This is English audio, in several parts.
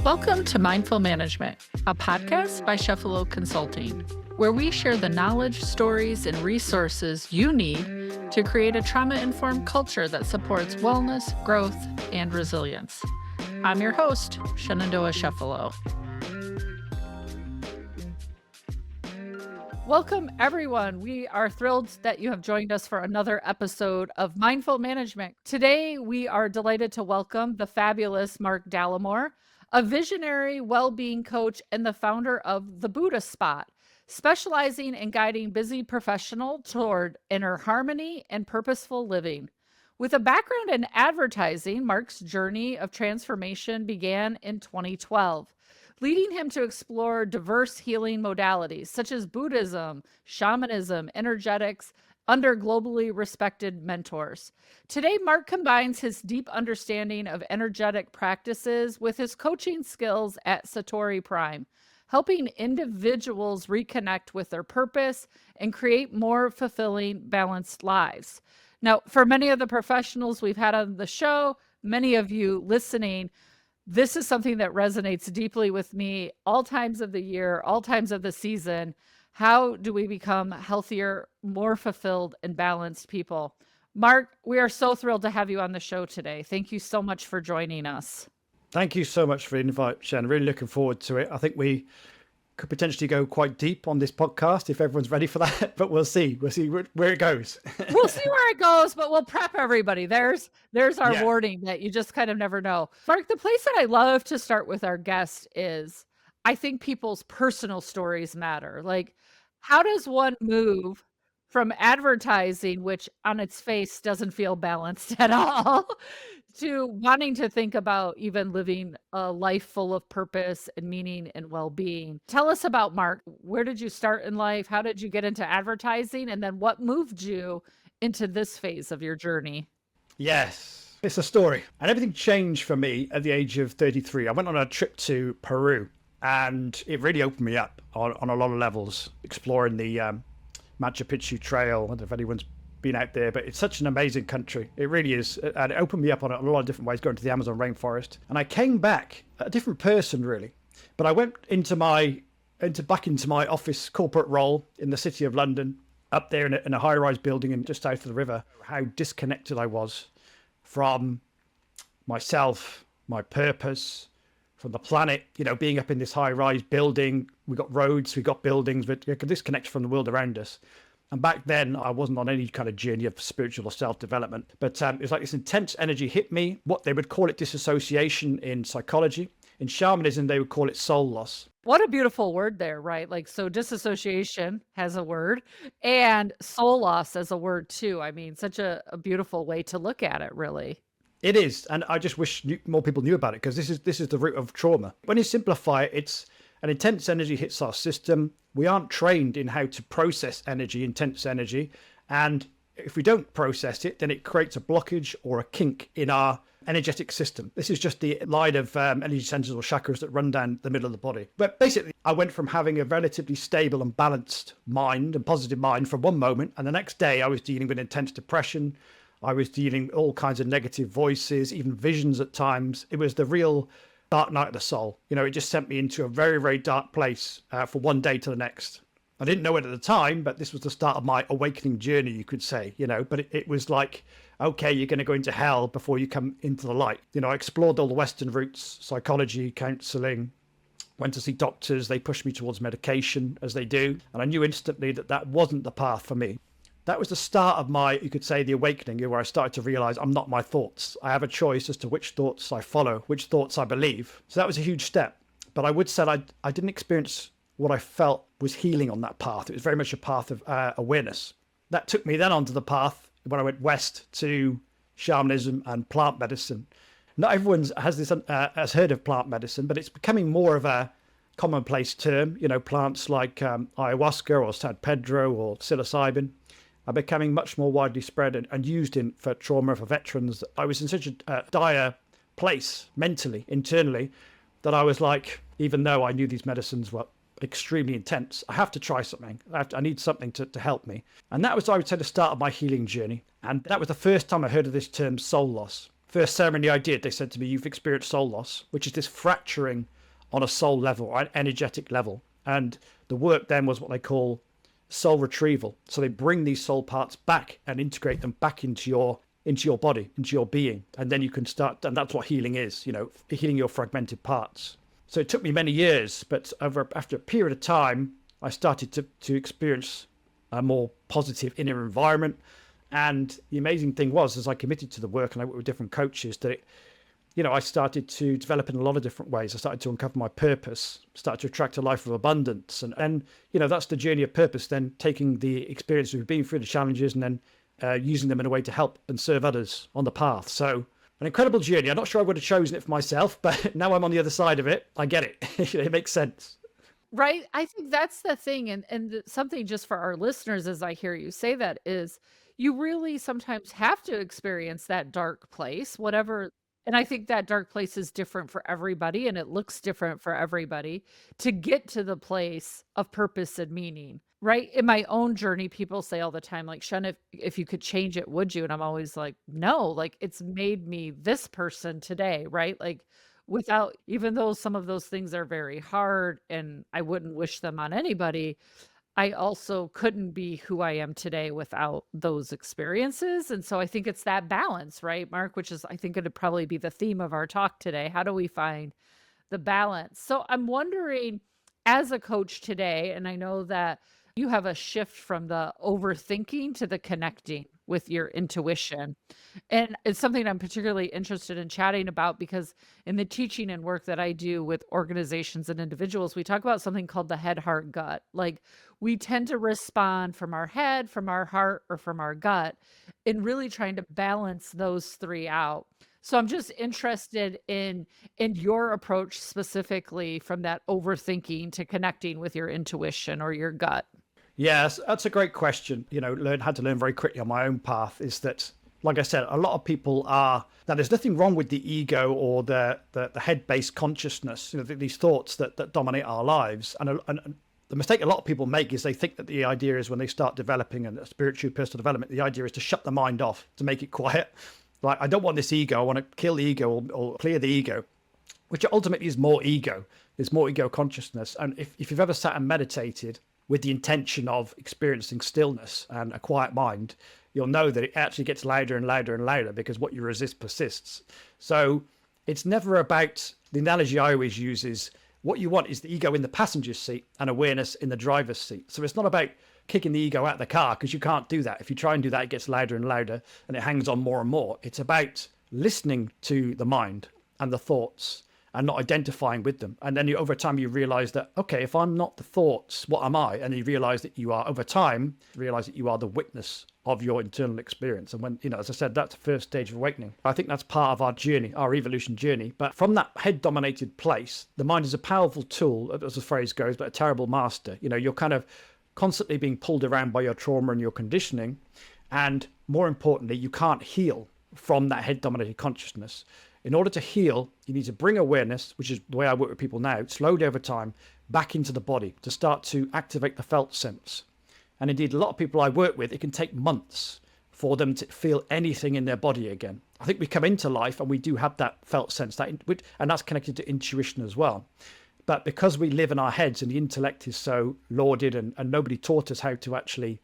Welcome to Mindful Management, a podcast by Chefalo Consulting, where we share the knowledge, stories, and resources you need to create a trauma-informed culture that supports wellness, growth, and resilience. I'm your host, Shenandoah Chefalo. Welcome, everyone. We are thrilled that you have joined us for another episode of Mindful Management. Today, we are delighted to welcome the fabulous Mark Dallimore, a visionary well-being coach and the founder of The Buddha Spot, specializing in guiding busy professionals toward inner harmony and purposeful living. With a background in advertising, Mark's journey of transformation began in 2012, leading him to explore diverse healing modalities such as Buddhism, shamanism, energetics, under globally respected mentors. Today, Mark combines his deep understanding of energetic practices with his coaching skills at Satori Prime, helping individuals reconnect with their purpose and create more fulfilling, balanced lives. Now, for many of the professionals we've had on the show, many of you listening, this is something that resonates deeply with me all times of the year, all times of the season. How do we become healthier, more fulfilled, and balanced people? Mark, we are so thrilled to have you on the show today. Thank you so much for joining us. Thank you so much for the invite, Shen. Really looking forward to it. I think we could potentially go quite deep on this podcast if everyone's ready for that, but we'll see. We'll see where it goes. We'll see where it goes, but we'll prep everybody. There's our warning that you just kind of never know. Mark, the place that I love to start with our guests is, I think people's personal stories matter. Like, how does one move from advertising, which on its face doesn't feel balanced at all, to wanting to think about even living a life full of purpose and meaning and well-being? Tell us about Mark. Where did you start in life? How did you get into advertising? And then what moved you into this phase of your journey? Yes, it's a story. And everything changed for me at the age of 33. I went on a trip to Peru and it really opened me up on a lot of levels, exploring the Machu Picchu trail. I don't know if anyone's been out there, but it's such an amazing country. It really is. And it opened me up on a lot of different ways, going to the Amazon rainforest. And I came back a different person, really. But I went back into my office corporate role in the city of London, up there in a high-rise building and just south of the river. How disconnected I was from myself, my purpose, from the planet, being up in this high-rise building. We got roads, we got buildings, but you could disconnect from the world around us. And back then, I wasn't on any kind of journey of spiritual or self-development. But it was like this intense energy hit me. What they would call it disassociation in psychology. In shamanism, they would call it soul loss. What a beautiful word there, right? Like, so disassociation has a word and soul loss as a word too. I mean, such a beautiful way to look at it, really. It is. And I just wish more people knew about it, because this is the root of trauma. When you simplify it, it's an intense energy hits our system. We aren't trained in how to process energy, intense energy. And if we don't process it, then it creates a blockage or a kink in our energetic system. This is just the line of energy centers or chakras that run down the middle of the body. But basically, I went from having a relatively stable and balanced mind and positive mind for one moment, and the next day I was dealing with intense depression. I was dealing with all kinds of negative voices, even visions at times. It was the real dark night of the soul. It just sent me into a very, very dark place for one day to the next. I didn't know it at the time, but this was the start of my awakening journey, you could say, but it was like, okay, you're going to go into hell before you come into the light. I explored all the Western routes, psychology, counseling, went to see doctors. They pushed me towards medication, as they do. And I knew instantly that wasn't the path for me. That was the start of my, you could say, the awakening, where I started to realize I'm not my thoughts. I have a choice as to which thoughts I follow, which thoughts I believe. So that was a huge step. But I would say I didn't experience what I felt was healing on that path. It was very much a path of awareness. That took me then onto the path when I went west to shamanism and plant medicine. Not everyone has heard of plant medicine, but it's becoming more of a commonplace term. Plants like ayahuasca or San Pedro or psilocybin are becoming much more widely spread and used for trauma for veterans. I was in such a dire place mentally, internally, that I was like, even though I knew these medicines were extremely intense. I have to try something. I need something to help me. And that was, I would say, the start of my healing journey. And that was the first time I heard of this term soul loss. First ceremony I did, they said to me, you've experienced soul loss, which is this fracturing on a soul level, or an energetic level. And the work then was what they call soul retrieval. So they bring these soul parts back and integrate them back into your body, into your being. And then you can start, and that's what healing is, healing your fragmented parts. So it took me many years, but after a period of time, I started to experience a more positive inner environment. And the amazing thing was, as I committed to the work and I worked with different coaches, that I started to develop in a lot of different ways. I started to uncover my purpose, started to attract a life of abundance. And that's the journey of purpose, then taking the experience we've been through, the challenges, and then using them in a way to help and serve others on the path. So an incredible journey. I'm not sure I would have chosen it for myself, but now I'm on the other side of it. I get it. It makes sense. Right? I think that's the thing, and something just for our listeners as I hear you say that is, you really sometimes have to experience that dark place, whatever, and I think that dark place is different for everybody, and it looks different for everybody, to get to the place of purpose and meaning, right? In my own journey, people say all the time, like, "Shen, if you could change it, would you?" And I'm always like, "No, like, it's made me this person today," right? Like, without, even though some of those things are very hard and I wouldn't wish them on anybody, I also couldn't be who I am today without those experiences. And so I think it's that balance, right, Mark, which is, I think, it'd probably be the theme of our talk today. How do we find the balance? So I'm wondering, as a coach today, and I know that you have a shift from the overthinking to the connecting with your intuition. And it's something I'm particularly interested in chatting about because in the teaching and work that I do with organizations and individuals, we talk about something called the head, heart, gut. Like, we tend to respond from our head, from our heart, or from our gut, in really trying to balance those three out. So I'm just interested in your approach specifically from that overthinking to connecting with your intuition or your gut. Yes, that's a great question. Had to learn very quickly on my own path is that, like I said, a lot of people are, now there's nothing wrong with the ego or the head-based consciousness, these thoughts that dominate our lives. And the mistake a lot of people make is they think that the idea is when they start developing a spiritual personal development, the idea is to shut the mind off, to make it quiet. Like, I don't want this ego, I want to kill the ego or clear the ego, which ultimately is more ego. It's more ego consciousness. And if you've ever sat and meditated with the intention of experiencing stillness and a quiet mind, you'll know that it actually gets louder and louder and louder because what you resist persists. So it's never about, the analogy I always use is, what you want is the ego in the passenger's seat and awareness in the driver's seat. So it's not about kicking the ego out of the car, because you can't do that. If you try and do that, it gets louder and louder and it hangs on more and more. It's about listening to the mind and the thoughts and not identifying with them. And then over time, you realize that, okay, if I'm not the thoughts, what am I? And you realize that you are, over time, realize that you are the witness of your internal experience. And when, as I said, that's the first stage of awakening. I think that's part of our journey, our evolution journey. But from that head-dominated place, the mind is a powerful tool, as the phrase goes, but a terrible master. You're kind of constantly being pulled around by your trauma and your conditioning. And more importantly, you can't heal from that head-dominated consciousness. In order to heal, you need to bring awareness, which is the way I work with people now, slowly over time, back into the body to start to activate the felt sense. And indeed, a lot of people I work with, it can take months for them to feel anything in their body again. I think we come into life and we do have that felt sense, and that's connected to intuition as well. But because we live in our heads and the intellect is so lauded and nobody taught us how to actually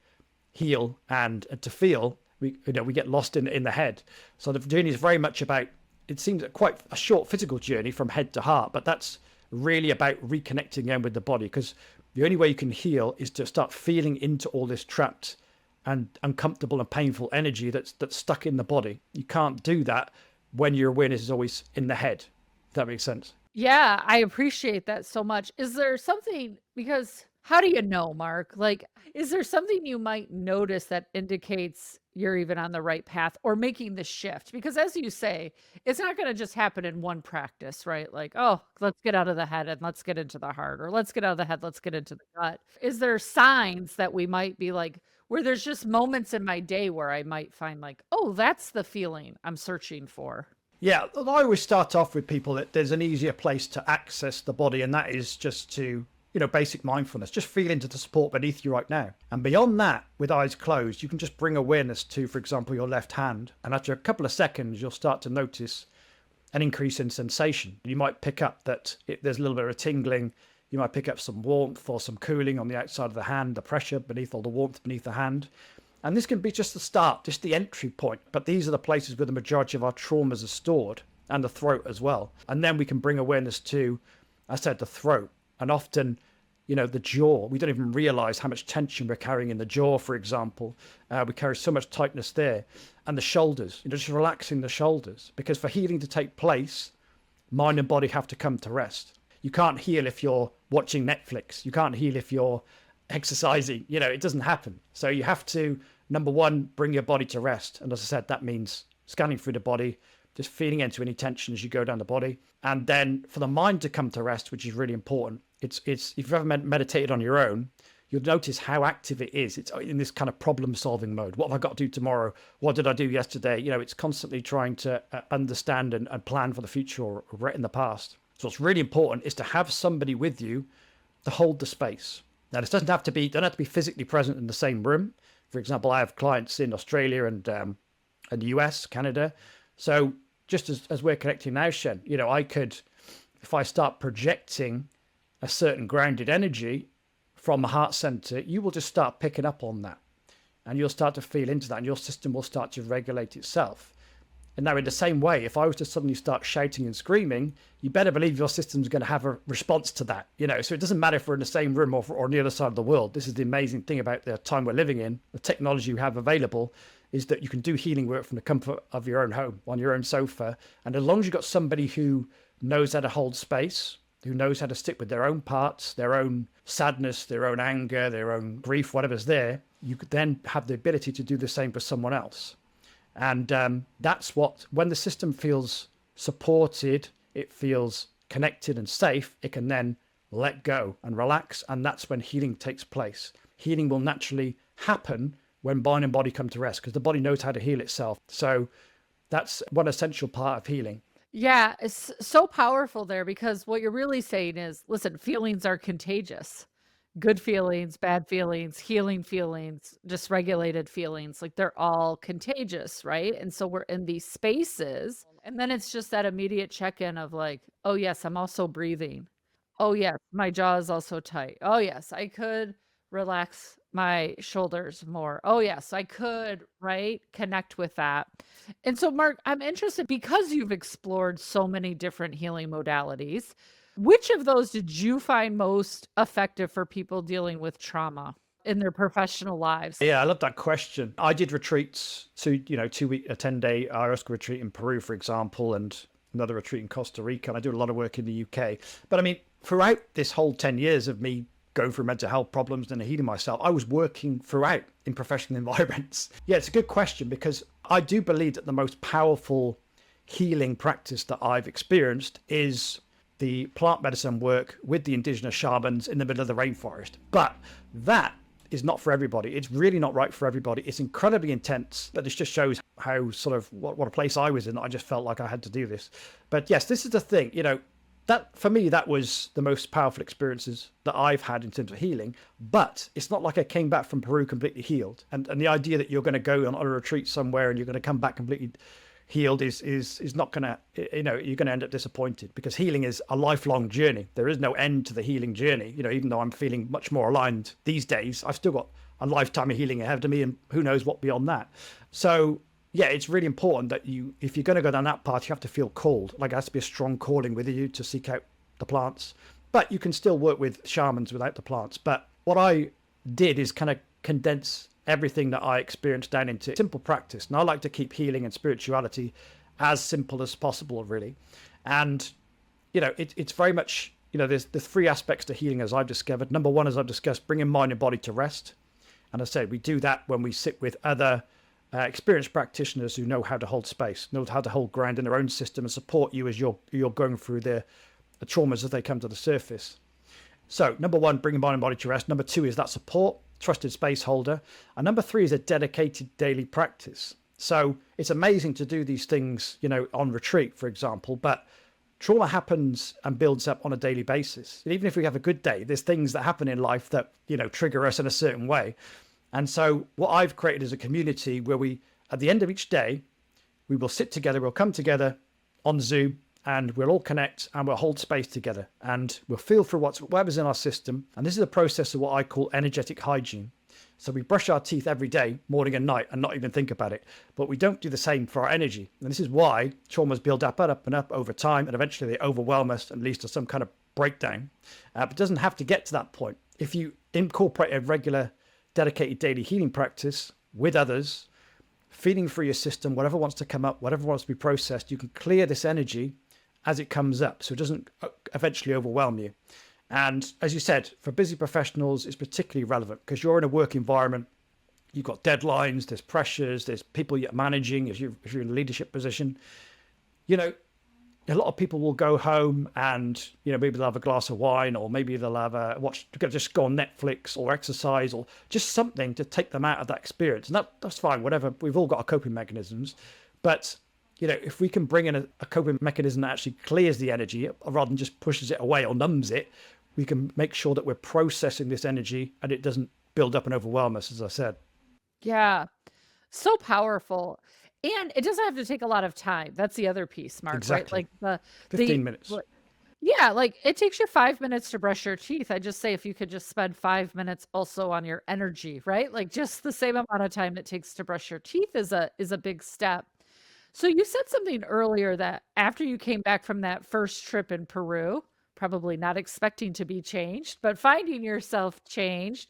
heal and to feel, we get lost in the head. So the journey is very much about, it seems quite a short physical journey from head to heart, but that's really about reconnecting again with the body, because the only way you can heal is to start feeling into all this trapped and uncomfortable and painful energy that's stuck in the body. You can't do that when your awareness is always in the head. If that makes sense. Yeah, I appreciate that so much. Is there something, because how do you know, Mark? Like, is there something you might notice that indicates you're even on the right path or making the shift? Because as you say, it's not going to just happen in one practice, right? Like, oh, let's get out of the head and let's get into the heart, or let's get out of the head, let's get into the gut. Is there signs that we might be like, where there's just moments in my day where I might find like, oh, that's the feeling I'm searching for? Yeah, I always start off with people that there's an easier place to access the body, and that is just to basic mindfulness. Just feel into the support beneath you right now. And beyond that, with eyes closed, you can just bring awareness to, for example, your left hand. And after a couple of seconds, you'll start to notice an increase in sensation. You might pick up that there's a little bit of a tingling. You might pick up some warmth or some cooling on the outside of the hand, the pressure beneath, all the warmth beneath the hand. And this can be just the start, just the entry point. But these are the places where the majority of our traumas are stored, and the throat as well. And then we can bring awareness to, I said, the throat. And often, the jaw. We don't even realize how much tension we're carrying in the jaw, for example. We carry so much tightness there. And the shoulders, just relaxing the shoulders. Because for healing to take place, mind and body have to come to rest. You can't heal if you're watching Netflix. You can't heal if you're exercising. It doesn't happen. So you have to, number one, bring your body to rest. And as I said, that means scanning through the body, just feeling into any tension as you go down the body. And then for the mind to come to rest, which is really important, it's if you've ever meditated on your own, you'll notice how active it is. It's in this kind of problem-solving mode. What have I got to do tomorrow? What did I do yesterday? It's constantly trying to understand and plan for the future or right in the past. So what's really important is to have somebody with you to hold the space. Now, this don't have to be physically present in the same room. For example, I have clients in Australia and the US, Canada. So just as we're connecting now, Shen, I could, if I start projecting a certain grounded energy from the heart center, you will just start picking up on that. And you'll start to feel into that, and your system will start to regulate itself. And now in the same way, if I was to suddenly start shouting and screaming, you better believe your system's going to have a response to that. So it doesn't matter if we're in the same room or on the other side of the world. This is the amazing thing about the time we're living in. The technology we have available is that you can do healing work from the comfort of your own home, on your own sofa. And as long as you've got somebody who knows how to hold space, who knows how to stick with their own parts, their own sadness, their own anger, their own grief, whatever's there, you could then have the ability to do the same for someone else. And that's when the system feels supported, it feels connected and safe, it can then let go and relax. And that's when healing takes place. Healing will naturally happen when mind and body come to rest, because the body knows how to heal itself. So that's one essential part of healing. Yeah, it's so powerful there, because what you're really saying is, listen, feelings are contagious. Good feelings, bad feelings, healing feelings, dysregulated feelings, like they're all contagious, right? And so we're in these spaces, and then it's just that immediate check-in of like, oh yes, I'm also breathing. Oh yes, my jaw is also tight. Oh yes, I could relax my shoulders more. Oh yes, I could, right? Connect with that. And so Mark, I'm interested, because you've explored so many different healing modalities. Which of those did you find most effective for people dealing with trauma in their professional lives? Yeah, I love that question. I did retreats, 2-week, a 10-day ayahuasca retreat in Peru, for example, and another retreat in Costa Rica. And I do a lot of work in the UK. But I mean, throughout this whole 10 years of me going through mental health problems and healing myself, I was working throughout in professional environments. Yeah, it's a good question, because I do believe that the most powerful healing practice that I've experienced is the plant medicine work with the indigenous shamans in the middle of the rainforest. But that is not for everybody. It's really not right for everybody. It's incredibly intense, but this just shows how sort of what a place I was in. I just felt like I had to do this. But yes, this is the thing, that for me, that was the most powerful experiences that I've had in terms of healing. But it's not like I came back from Peru completely healed. And the idea that you're going to go on a retreat somewhere and you're going to come back completely healed is not going to, you're going to end up disappointed, because healing is a lifelong journey. There is no end to the healing journey. Even though I'm feeling much more aligned these days, I've still got a lifetime of healing ahead of me, and who knows what beyond that. So yeah, it's really important that if you're going to go down that path, you have to feel called. Like, it has to be a strong calling with you to seek out the plants. But you can still work with shamans without the plants. But what I did is kind of condense everything that I experienced down into simple practice. And I like to keep healing and spirituality as simple as possible, really. And, it's very much, there's 3 aspects to healing, as I've discovered. Number one, as I've discussed, bringing mind and body to rest. And I said, we do that when we sit with other experienced practitioners who know how to hold space, know how to hold ground in their own system and support you as you're going through the traumas as they come to the surface. So number one, bringing mind and body to rest. Number 2 is that support, trusted space holder. And number 3 is a dedicated daily practice. So it's amazing to do these things, on retreat, for example, but trauma happens and builds up on a daily basis. And even if we have a good day, there's things that happen in life that, trigger us in a certain way. And so what I've created is a community where we, at the end of each day, we will sit together, we'll come together on Zoom, and we'll all connect and we'll hold space together and we'll feel for whatever's in our system. And this is a process of what I call energetic hygiene. So we brush our teeth every day, morning and night, and not even think about it. But we don't do the same for our energy. And this is why traumas build up and up and up over time. And eventually they overwhelm us and leads to some kind of breakdown. But it doesn't have to get to that point. If you incorporate a regular, dedicated daily healing practice with others, feeling through your system, whatever wants to come up, whatever wants to be processed, you can clear this energy as it comes up so it doesn't eventually overwhelm you. And as you said, for busy professionals, it's particularly relevant because you're in a work environment. You've got deadlines, there's pressures, there's people you're managing if you're in a leadership position. A lot of people will go home and, maybe they'll have a glass of wine, or maybe they'll have just go on Netflix or exercise or just something to take them out of that experience. And that's fine, whatever. We've all got our coping mechanisms. But, if we can bring in a coping mechanism that actually clears the energy rather than just pushes it away or numbs it, we can make sure that we're processing this energy and it doesn't build up and overwhelm us, as I said. Yeah. So powerful. And it doesn't have to take a lot of time. That's the other piece, Mark, right? Exactly. Like 15 minutes. Yeah, like it takes you 5 minutes to brush your teeth. I just say if you could just spend 5 minutes also on your energy, right? Like just the same amount of time it takes to brush your teeth is a big step. So you said something earlier that after you came back from that first trip in Peru, probably not expecting to be changed, but finding yourself changed,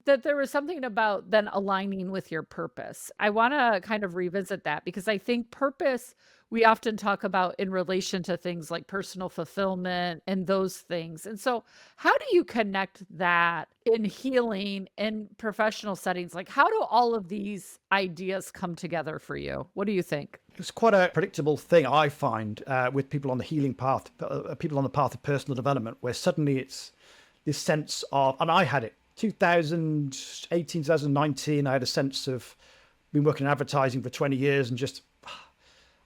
that there was something about then aligning with your purpose. I want to kind of revisit that because I think purpose we often talk about in relation to things like personal fulfillment and those things. And so, how do you connect that in healing in professional settings? Like, how do all of these ideas come together for you? What do you think? It's quite a predictable thing, I find, with people on the healing path, people on the path of personal development, where suddenly it's this sense of, and I had it, 2018, 2019, I had a sense of been working in advertising for 20 years and just,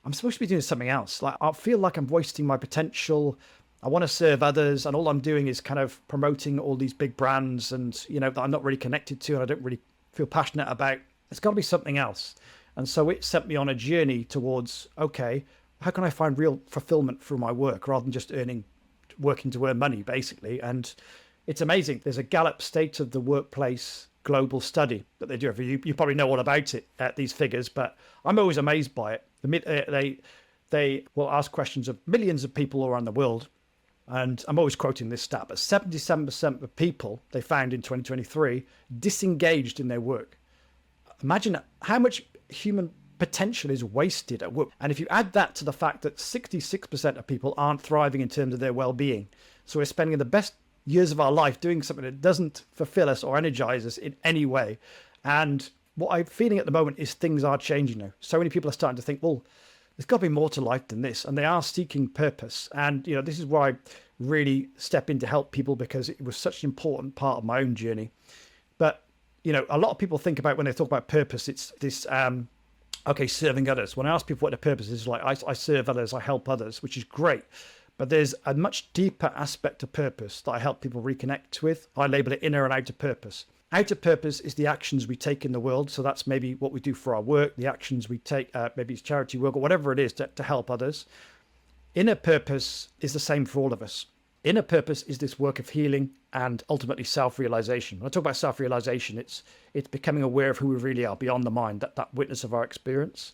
I'm supposed to be doing something else. Like, I feel like I'm wasting my potential. I want to serve others. And all I'm doing is kind of promoting all these big brands and, that I'm not really connected to and I don't really feel passionate about. There's got to be something else. And so it sent me on a journey towards, okay, how can I find real fulfillment through my work rather than just working to earn money, basically. And it's amazing. There's a Gallup State of the Workplace global study that they do every year. You probably know all about it, these figures, but I'm always amazed by it. They will ask questions of millions of people around the world. And I'm always quoting this stat, but 77% of people they found in 2023 disengaged in their work. Imagine how much human potential is wasted at work. And if you add that to the fact that 66% of people aren't thriving in terms of their well-being. So we're spending the best years of our life doing something that doesn't fulfill us or energize us in any way. And what I'm feeling at the moment is things are changing now. So many people are starting to think, well, there's got to be more to life than this. And they are seeking purpose. And, this is where I really step in to help people because it was such an important part of my own journey. But, a lot of people think about when they talk about purpose, it's this, serving others. When I ask people what their purpose is, like I serve others, I help others, which is great. But there's a much deeper aspect of purpose that I help people reconnect with. I label it inner and outer purpose. Outer purpose is the actions we take in the world. So that's maybe what we do for our work, the actions we take, maybe it's charity work or whatever it is to help others. Inner purpose is the same for all of us. Inner purpose is this work of healing and ultimately self-realization. When I talk about self-realization, it's becoming aware of who we really are beyond the mind, that witness of our experience.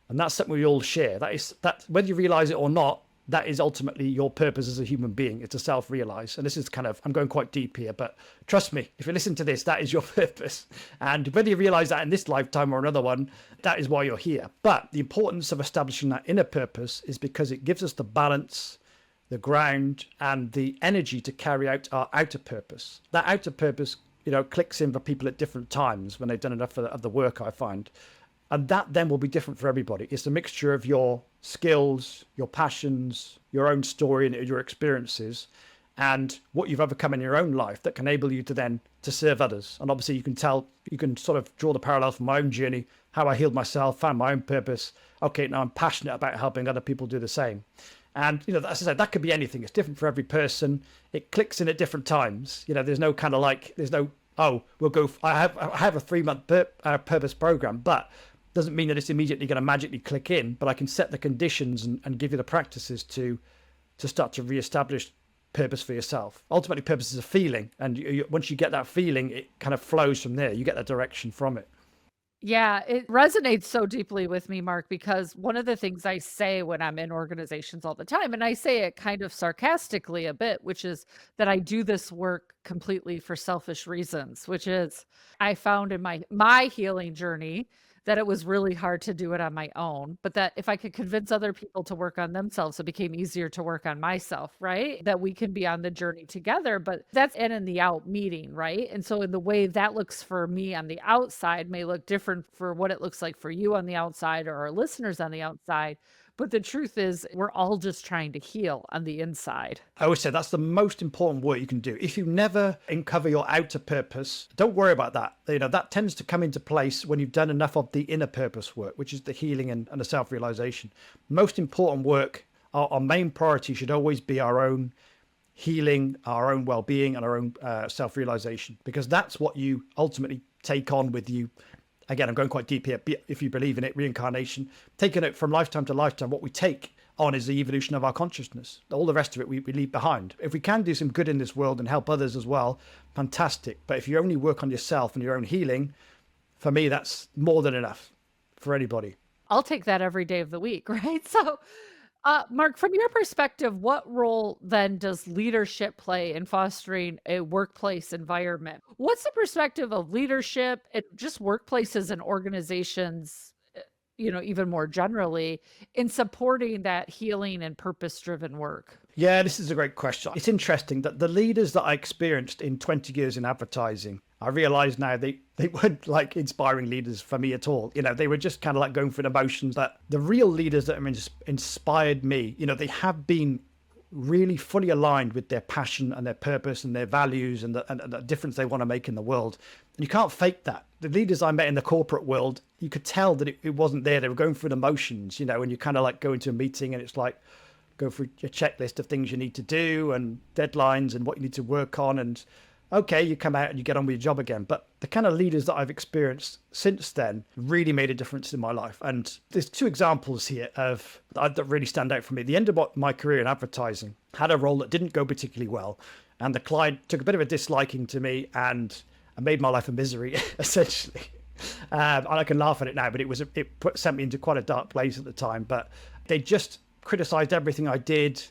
And that's something we all share. That whether you realize it or not, that is ultimately your purpose as a human being. It's to self-realize. And this is I'm going quite deep here, but trust me, if you listen to this, that is your purpose. And whether you realize that in this lifetime or another one, that is why you're here. But the importance of establishing that inner purpose is because it gives us the balance, the ground, and the energy to carry out our outer purpose. That outer purpose, clicks in for people at different times when they've done enough of the work, I find. And that then will be different for everybody. It's a mixture of your skills, your passions, your own story and your experiences, and what you've overcome in your own life that can enable you to serve others. And obviously you can sort of draw the parallel from my own journey, how I healed myself, found my own purpose. Okay, now I'm passionate about helping other people do the same. And, as I said, that could be anything. It's different for every person. It clicks in at different times. There's no kind of like, there's no, oh, we'll go, I have a 3-month purpose program, but doesn't mean that it's immediately going to magically click in, but I can set the conditions and give you the practices to start to reestablish purpose for yourself. Ultimately, purpose is a feeling. And once you get that feeling, it kind of flows from there. You get that direction from it. Yeah, it resonates so deeply with me, Mark, because one of the things I say when I'm in organizations all the time, and I say it kind of sarcastically a bit, which is that I do this work completely for selfish reasons, which is I found in my healing journey that it was really hard to do it on my own, but that if I could convince other people to work on themselves, it became easier to work on myself, right? That we can be on the journey together, but that's in the out meeting, right? And so in the way that looks for me on the outside may look different for what it looks like for you on the outside or our listeners on the outside. But the truth is, we're all just trying to heal on the inside. I always say that's the most important work you can do. If you never uncover your outer purpose, don't worry about that. That tends to come into place when you've done enough of the inner purpose work, which is the healing and the self-realization. Most important work, our main priority should always be our own healing, our own well-being, and our own self-realization, because that's what you ultimately take on with you. Again, I'm going quite deep here. If you believe in it, reincarnation, taking it from lifetime to lifetime, what we take on is the evolution of our consciousness. All the rest of it we leave behind. If we can do some good in this world and help others as well, fantastic. But if you only work on yourself and your own healing, for me, that's more than enough for anybody. I'll take that every day of the week, right? So, Mark, from your perspective, what role then does leadership play in fostering a workplace environment? What's the perspective of leadership and just workplaces and organizations, even more generally, in supporting that healing and purpose-driven work? Yeah, this is a great question. It's interesting that the leaders that I experienced in 20 years in advertising, I realize now they weren't like inspiring leaders for me at all. They were just kind of like going through the motions. But the real leaders that have inspired me, they have been really fully aligned with their passion and their purpose and their values and the difference they want to make in the world. And you can't fake that. The leaders I met in the corporate world, you could tell that it wasn't there. They were going through the motions, and you kind of like go into a meeting and it's like, go through a checklist of things you need to do and deadlines and what you need to work on. And okay, you come out and you get on with your job again. But the kind of leaders that I've experienced since then really made a difference in my life. And there's 2 examples here that really stand out for me. The end of my career in advertising, had a role that didn't go particularly well. And the client took a bit of a disliking to me and made my life a misery, essentially. And I can laugh at it now, but sent me into quite a dark place at the time. But they just criticized everything I did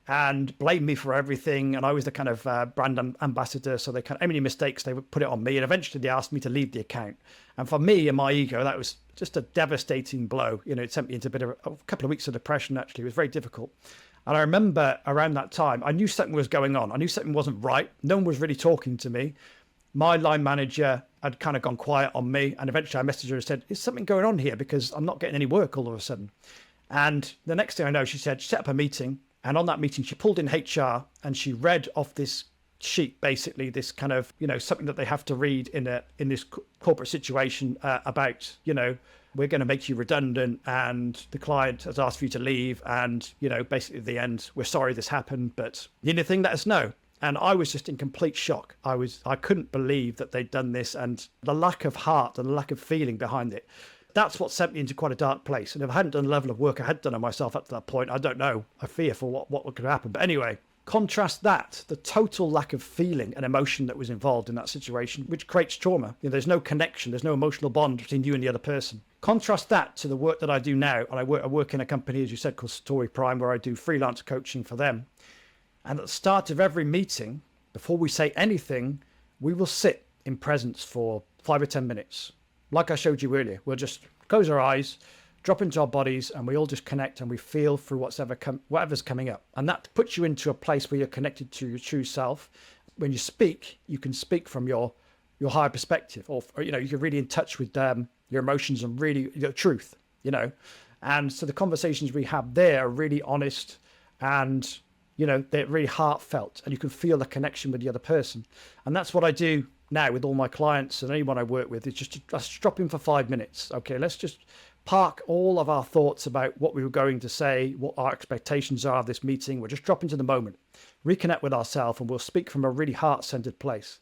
and blamed me for everything. And I was the kind of brand ambassador. So any mistakes, they would put it on me. And eventually they asked me to leave the account. And for me and my ego, that was just a devastating blow. It sent me into a couple of weeks of depression, actually. It was very difficult. And I remember around that time, I knew something was going on. I knew something wasn't right. No one was really talking to me. My line manager had kind of gone quiet on me. And eventually I messaged her and said, is something going on here? Because I'm not getting any work all of a sudden. And the next thing I know, she set up a meeting. And on that meeting, she pulled in HR and she read off this sheet, basically this kind of, something that they have to read in this corporate situation about, we're going to make you redundant and the client has asked for you to leave. And, basically at the end, we're sorry this happened, but anything, let us know. And I was just in complete shock. I couldn't believe that they'd done this and the lack of heart and the lack of feeling behind it. That's what sent me into quite a dark place. And if I hadn't done the level of work I had done on myself up to that point, I don't know. I fear for what could happen. But anyway, contrast that, the total lack of feeling and emotion that was involved in that situation, which creates trauma. There's no connection. There's no emotional bond between you and the other person. Contrast that to the work that I do now. And I work in a company, as you said, called Story Prime, where I do freelance coaching for them. And at the start of every meeting, before we say anything, we will sit in presence for 5 or 10 minutes. Like I showed you earlier, we'll just close our eyes, drop into our bodies, and we all just connect and we feel through whatever's coming up. And that puts you into a place where you're connected to your true self. When you speak, you can speak from your higher perspective, or you're really in touch with your emotions and really your truth, And so the conversations we have there are really honest and they're really heartfelt, and you can feel the connection with the other person. And that's what I do now with all my clients and anyone I work with. Is just drop in for 5 minutes. Okay, let's just park all of our thoughts about what we were going to say, what our expectations are of this meeting. We'll just drop into the moment, reconnect with ourselves, and we'll speak from a really heart-centered place.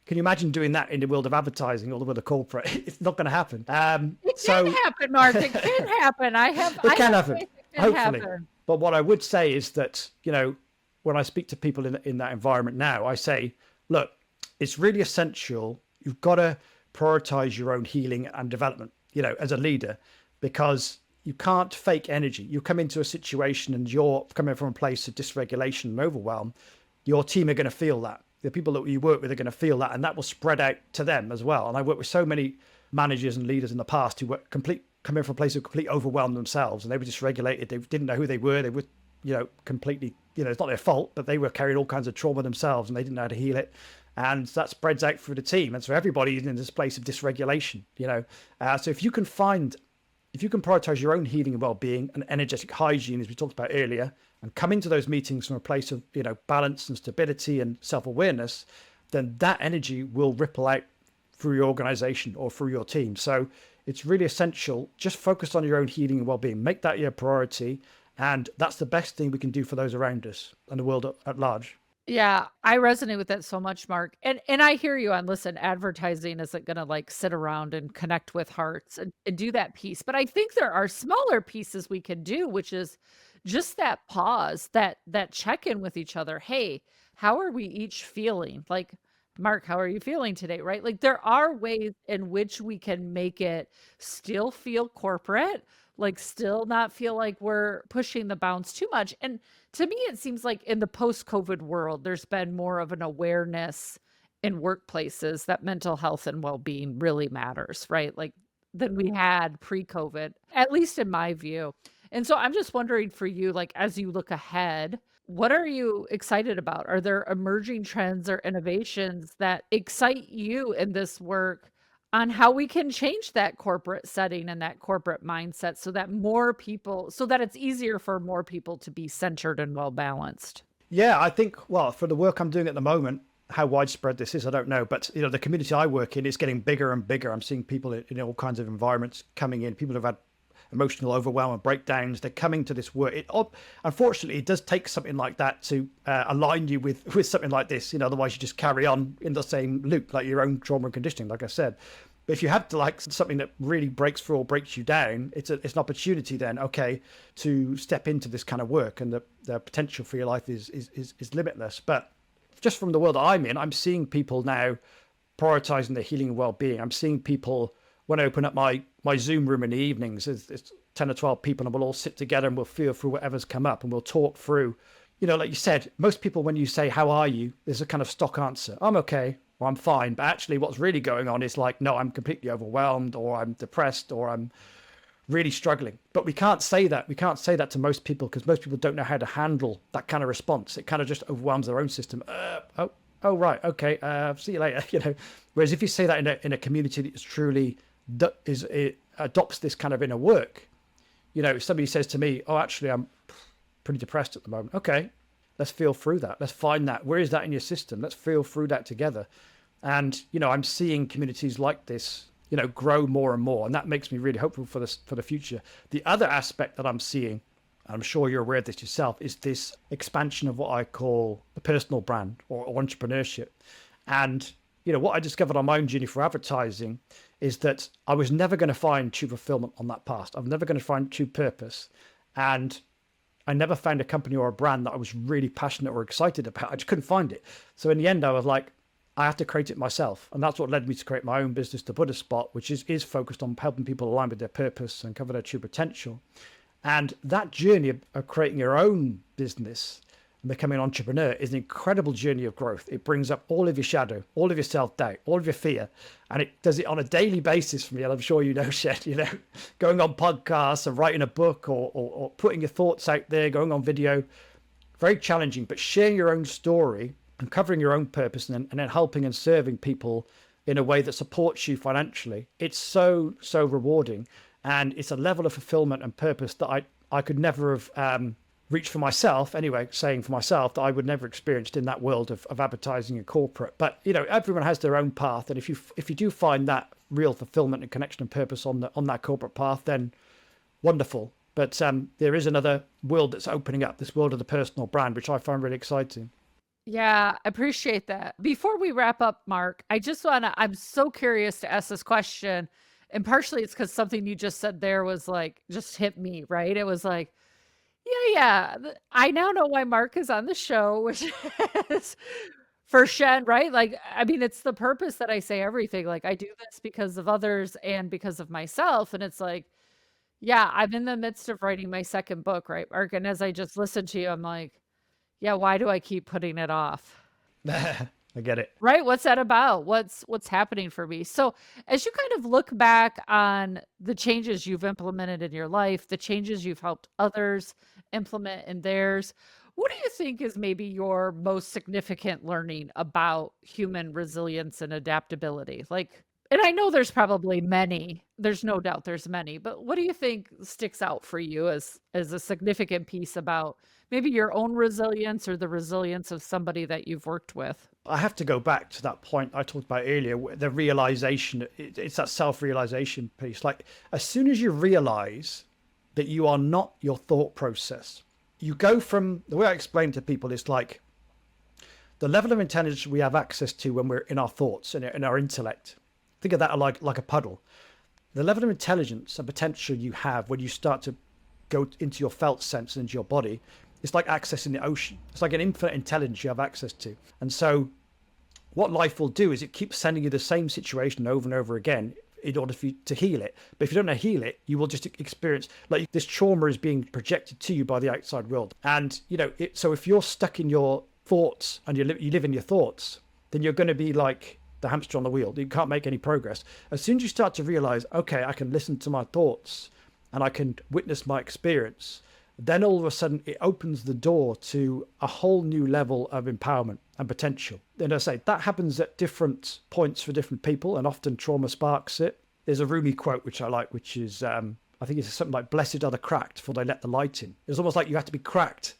Can you imagine doing that in the world of advertising or the world of corporate? It's not going to happen. It can happen, Mark. It can happen. I have happen, faith it can hopefully. happen. But what I would say is that, when I speak to people in that environment now, I say, look, it's really essential. You've got to prioritize your own healing and development, as a leader, because you can't fake energy. You come into a situation and you're coming from a place of dysregulation and overwhelm. Your team are going to feel that. The people that you work with are going to feel that, and that will spread out to them as well. And I worked with so many managers and leaders in the past who were coming from a place of complete overwhelm themselves, and they were dysregulated. They didn't know who they were. They were, completely, it's not their fault, but they were carrying all kinds of trauma themselves, and they didn't know how to heal it. And that spreads out through the team. And so everybody is in this place of dysregulation, So if you can prioritize your own healing and well-being and energetic hygiene, as we talked about earlier, and come into those meetings from a place of, balance and stability and self-awareness, then that energy will ripple out through your organization or through your team. So it's really essential. Just focus on your own healing and well-being. Make that your priority. And that's the best thing we can do for those around us and the world at large. Yeah, I resonate with that so much, Mark. And I hear you on, listen, advertising isn't gonna like sit around and connect with hearts and do that piece. But I think there are smaller pieces we can do, which is just that pause, that check-in with each other. Hey, how are we each feeling? Like, Mark, how are you feeling today? Right? Like there are ways in which we can make it still feel corporate, like still not feel like we're pushing the bounds too much. And to me, it seems like in the post-COVID world, there's been more of an awareness in workplaces that mental health and well-being really matters, right? Like than we had pre-COVID, at least in my view. And so I'm just wondering for you, like as you look ahead, what are you excited about? Are there emerging trends or innovations that excite you in this work on how we can change that corporate setting and that corporate mindset so that it's easier for more people to be centered and well balanced? Yeah, I think, well, for the work I'm doing at the moment, how widespread this is, I don't know. But, the community I work in is getting bigger and bigger. I'm seeing people in all kinds of environments coming in. People have had emotional overwhelm and breakdowns. They're coming to this work. Unfortunately, it does take something like that to align you with something like this. Otherwise you just carry on in the same loop, like your own trauma and conditioning, like I said. But if you have to like something that really breaks through or breaks you down, it's an opportunity then, okay, to step into this kind of work, and the potential for your life is limitless. But just from the world that I'm in, I'm seeing people now prioritizing their healing and well-being. I'm seeing people, when I open up my Zoom room in the evenings, it's 10 or 12 people, and we'll all sit together and we'll feel through whatever's come up, and we'll talk through, like you said, most people, when you say, how are you? There's a kind of stock answer. I'm okay, or I'm fine. But actually what's really going on is like, no, I'm completely overwhelmed, or I'm depressed, or I'm really struggling. But we can't say that. We can't say that to most people, because most people don't know how to handle that kind of response. It kind of just overwhelms their own system. Oh, right. Okay. See you later. Whereas if you say that in a community that is truly it adopts this kind of inner work, if somebody says to me, oh, actually, I'm pretty depressed at the moment. Okay, let's feel through that. Let's find that. Where is that in your system? Let's feel through that together. And, I'm seeing communities like this, grow more and more. And that makes me really hopeful for the future. The other aspect that I'm seeing, I'm sure you're aware of this yourself, is this expansion of what I call the personal brand or entrepreneurship. And, what I discovered on my own journey for advertising is that I was never going to find true fulfillment on that path. I'm never going to find true purpose. And I never found a company or a brand that I was really passionate or excited about. I just couldn't find it. So in the end, I was like, I have to create it myself. And that's what led me to create my own business, The Buddha Spot, which is focused on helping people align with their purpose and cover their true potential. And that journey of creating your own business and becoming an entrepreneur is an incredible journey of growth. It brings up all of your shadow, all of your self-doubt, all of your fear. And it does it on a daily basis for me. And I'm sure Shed, going on podcasts and writing a book or putting your thoughts out there, going on video, very challenging. But sharing your own story and covering your own purpose and then helping and serving people in a way that supports you financially, it's so rewarding. And it's a level of fulfillment and purpose that I could never have reached for myself, anyway, saying for myself that I would never experienced in that world of advertising and corporate. But, everyone has their own path. And if you do find that real fulfillment and connection and purpose on that corporate path, then wonderful. But there is another world that's opening up, this world of the personal brand, which I find really exciting. Yeah, I appreciate that. Before we wrap up, Mark, I'm so curious to ask this question. And partially it's because something you just said there was like, just hit me, right? It was like, I now know why Mark is on the show, which is for Shen, right? Like, I mean, it's the purpose that I say everything. Like, I do this because of others and because of myself. And it's like, yeah, I'm in the midst of writing my second book, right, Mark? And as I just listened to you, I'm like, yeah, why do I keep putting it off? I get it. Right? What's that about? What's happening for me? So, as you kind of look back on the changes you've implemented in your life, the changes you've helped others implement in theirs, what do you think is maybe your most significant learning about human resilience and adaptability? Like, and I know there's probably many. There's no doubt there's many, but what do you think sticks out for you as a significant piece about maybe your own resilience or the resilience of somebody that you've worked with? I have to go back to that point I talked about earlier, the realization. It's that self-realization piece. Like, as soon as you realize that you are not your thought process, you go from, the way I explain to people is like the level of intelligence we have access to when we're in our thoughts and in our intellect. Think of that like a puddle. The level of intelligence and potential you have when you start to go into your felt sense and into your body, it's like accessing the ocean. It's like an infinite intelligence you have access to. And so what life will do is it keeps sending you the same situation over and over again in order for you to heal it. But if you don't know how to heal it, you will just experience like this trauma is being projected to you by the outside world. And, so if you're stuck in your thoughts and you live in your thoughts, then you're going to be like the hamster on the wheel. You can't make any progress. As soon as you start to realize, okay, I can listen to my thoughts and I can witness my experience, then all of a sudden it opens the door to a whole new level of empowerment and potential. And I say that happens at different points for different people, and often trauma sparks it. There's a Rumi quote which I like, which is I think it's something like, "Blessed are the cracked, for they let the light in." It's almost like you have to be cracked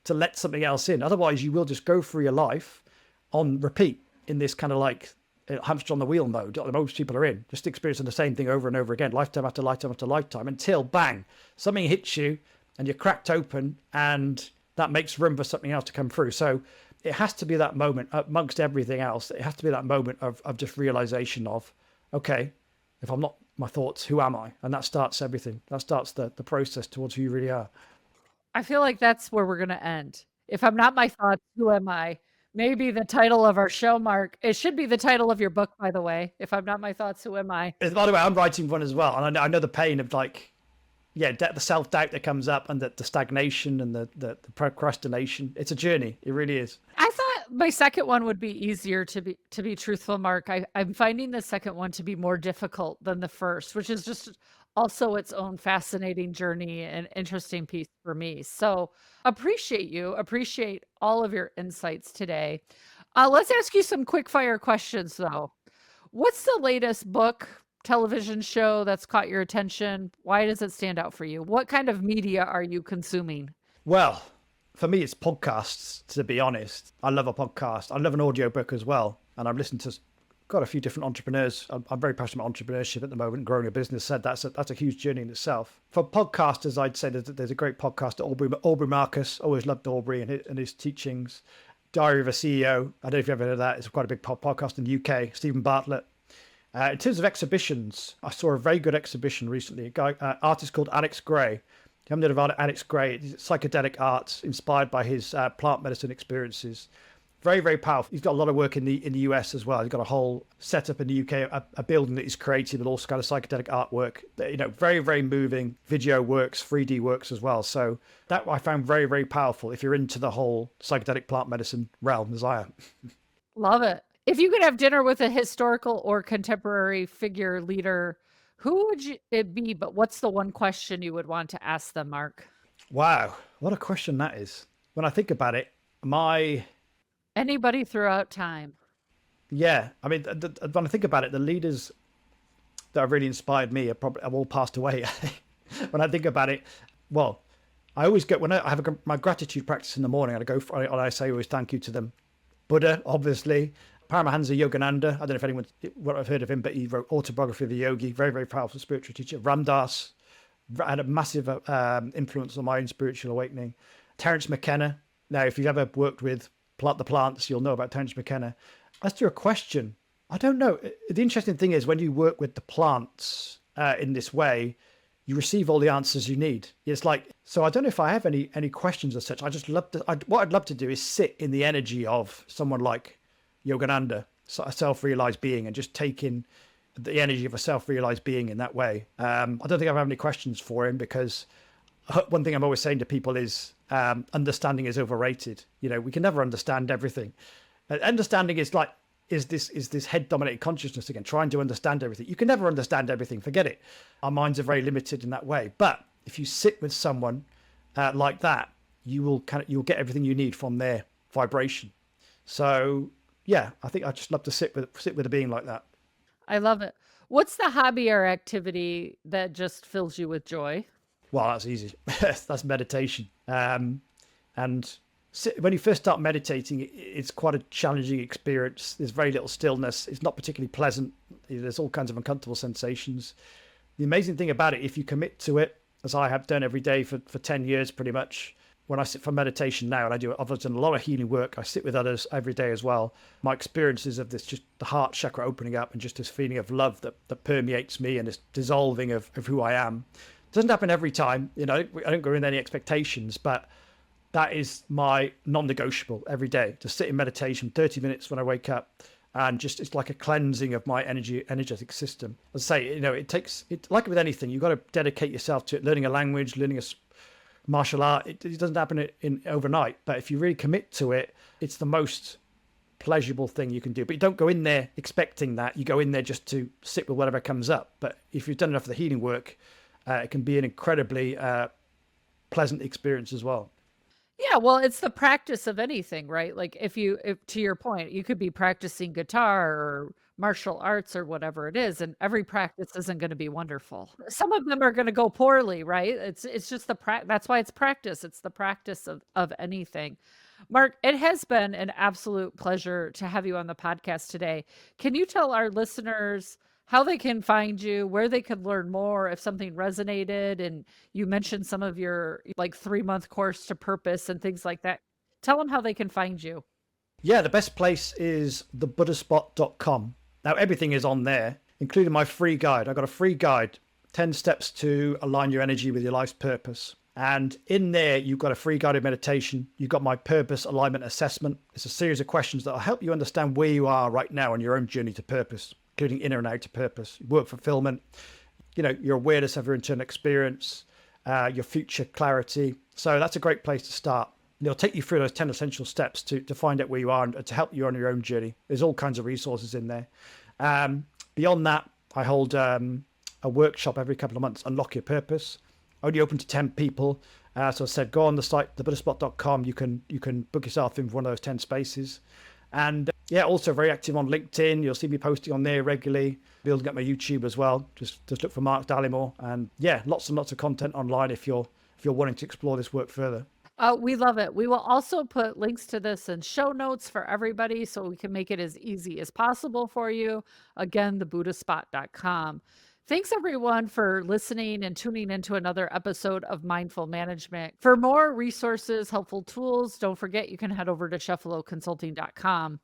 to let something else in. Otherwise, you will just go through your life on repeat in this kind of like hamster on the wheel mode that most people are in, just experiencing the same thing over and over again, lifetime after lifetime after lifetime, until bang, something hits you and you're cracked open, and that makes room for something else to come through. So it has to be that moment amongst everything else. It has to be that moment of just realization of, okay, if I'm not my thoughts, who am I? And that starts everything. That starts the process towards who you really are. I feel like that's where we're going to end. If I'm not my thoughts, who am I? Maybe the title of our show, Mark. It should be the title of your book, by the way. If I'm not my thoughts, who am I? By the way, I'm writing one as well. And I know the pain of like, the self-doubt that comes up, and the stagnation and the procrastination. It's a journey. It really is. I thought my second one would be easier to be truthful, Mark. I'm finding the second one to be more difficult than the first, which is just also its own fascinating journey and interesting piece for me. So appreciate all of your insights today. Let's ask you some quick fire questions though. What's the latest book, television show that's caught your attention? Why does it stand out for you? What kind of media are you consuming? Well, for me, it's podcasts, to be honest. I love a podcast. I love an audiobook as well. And I've listened to quite a few different entrepreneurs. I'm very passionate about entrepreneurship at the moment, growing a business. Said that's a huge journey in itself. For podcasters, I'd say there's a great podcast, Aubrey Marcus. Always loved Aubrey and his teachings. Diary of a CEO. I don't know if you've ever heard of that. It's quite a big podcast in the UK. Stephen Bartlett. In terms of exhibitions, I saw a very good exhibition recently. Artist called Alex Gray. You haven't heard of Alex Gray? It's psychedelic art inspired by his plant medicine experiences. Very, very powerful. He's got a lot of work in the US as well. He's got a whole setup in the UK, a building that he's created with all kind of psychedelic artwork. Very, very moving. Video works, 3D works as well. So that I found very, very powerful if you're into the whole psychedelic plant medicine realm, as I am. Love it. If you could have dinner with a historical or contemporary figure leader, who would it be? But what's the one question you would want to ask them, Mark? Wow, what a question that is. When I think about it, Anybody throughout time. yeah, I mean, when I think about it, the leaders that have really inspired me have all passed away. When I think about it, well, I always get, when I have my gratitude practice in the morning, I say always thank you to them. Buddha, obviously, Paramahansa Yogananda. I don't know if anyone what I've heard of him, but he wrote Autobiography of the Yogi. Very, very powerful spiritual teacher. Ramdas had a massive influence on my own spiritual awakening. Terence McKenna. Now, if you've ever worked with the plants, you'll know about Terence McKenna. As to your question, I don't know. The interesting thing is when you work with the plants in this way, you receive all the answers you need. It's like, so I don't know if I have any questions as such. I just love to, what I'd love to do is sit in the energy of someone like Yogananda, a self-realized being, and just take in the energy of a self-realized being in that way. I don't think I have any questions for him, because one thing I'm always saying to people is understanding is overrated. We can never understand everything. Understanding is like, is this head dominated consciousness again, trying to understand everything. You can never understand everything. Forget it. Our minds are very limited in that way. But if you sit with someone like that, you'll get everything you need from their vibration. So yeah, I think I just love to sit with a being like that. I love it. What's the hobby or activity that just fills you with joy? Well, that's easy. That's meditation. And when you first start meditating, it's quite a challenging experience. There's very little stillness. It's not particularly pleasant. There's all kinds of uncomfortable sensations. The amazing thing about it, if you commit to it, as I have done every day for 10 years pretty much, when I sit for meditation now, and I've done a lot of healing work, I sit with others every day as well. My experiences of this, just the heart chakra opening up and just this feeling of love that permeates me, and this dissolving of who I am. It doesn't happen every time. I don't go in any expectations, but that is my non-negotiable every day, to sit in meditation 30 minutes when I wake up, and it's like a cleansing of my energetic system. As I say, it like with anything, you've got to dedicate yourself to it. Learning a language, learning a martial art, it doesn't happen in overnight, but if you really commit to it, it's the most pleasurable thing you can do. But you don't go in there expecting that. You go in there just to sit with whatever comes up. But if you've done enough of the healing work, it can be an incredibly pleasant experience as well. Yeah, well, it's the practice of anything, right? Like if to your point, you could be practicing guitar or martial arts or whatever it is, and every practice isn't going to be wonderful. Some of them are going to go poorly, right? It's just that's why it's practice. It's the practice of anything. Mark, it has been an absolute pleasure to have you on the podcast today. Can you tell our listeners how they can find you, where they could learn more if something resonated? And you mentioned some of your 3-month course to purpose and things like that. Tell them how they can find you. Yeah, the best place is thebuddhaspot.com. Now, everything is on there, including my free guide. I got a free guide, 10 steps to align your energy with your life's purpose. And in there, you've got a free guided meditation. You've got my purpose alignment assessment. It's a series of questions that will help you understand where you are right now on your own journey to purpose, including inner and outer purpose, work fulfillment, your awareness of your internal experience, your future clarity. So that's a great place to start. It'll take you through those 10 essential steps to find out where you are and to help you on your own journey. There's all kinds of resources in there. Beyond that, I hold a workshop every couple of months, Unlock Your Purpose. Only open to 10 people. So I said, go on the site, thebuddhaspot.com. You can book yourself in for one of those 10 spaces. And yeah, also very active on LinkedIn. You'll see me posting on there regularly, building up my YouTube as well. Just look for Mark Dallimore. And yeah, lots and lots of content online if you're wanting to explore this work further. We love it. We will also put links to this in show notes for everybody so we can make it as easy as possible for you. Again, thebuddhaspot.com. Thanks everyone for listening and tuning into another episode of Mindful Management. For more resources, helpful tools, don't forget you can head over to chefaloconsulting.com.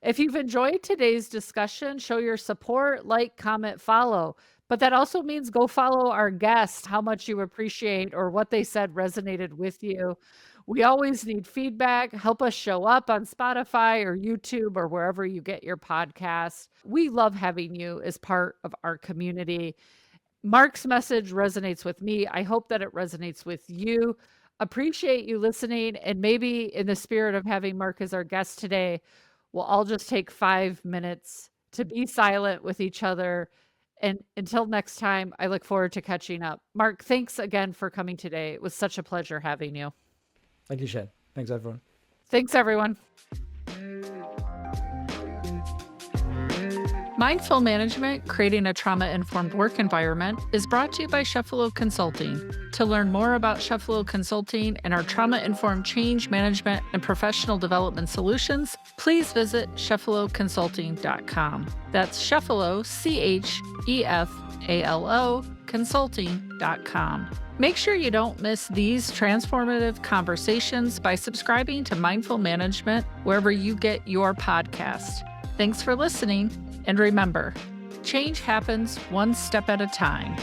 If you've enjoyed today's discussion, show your support, like, comment, follow. But that also means go follow our guest, how much you appreciate or what they said resonated with you. We always need feedback. Help us show up on Spotify or YouTube or wherever you get your podcast. We love having you as part of our community. Mark's message resonates with me. I hope that it resonates with you. Appreciate you listening. And maybe in the spirit of having Mark as our guest today, we'll all just take 5 minutes to be silent with each other. And until next time, I look forward to catching up. Mark, thanks again for coming today. It was such a pleasure having you. Thank you, Shen. Thanks, everyone. Thanks, everyone. Mindful Management, Creating a Trauma-Informed Work Environment is brought to you by Chefalo Consulting. To learn more about Chefalo Consulting and our trauma-informed change management and professional development solutions, please visit chefaloconsulting.com. That's Chefalo, Chefalo, consulting.com. Make sure you don't miss these transformative conversations by subscribing to Mindful Management wherever you get your podcast. Thanks for listening, and remember, change happens one step at a time.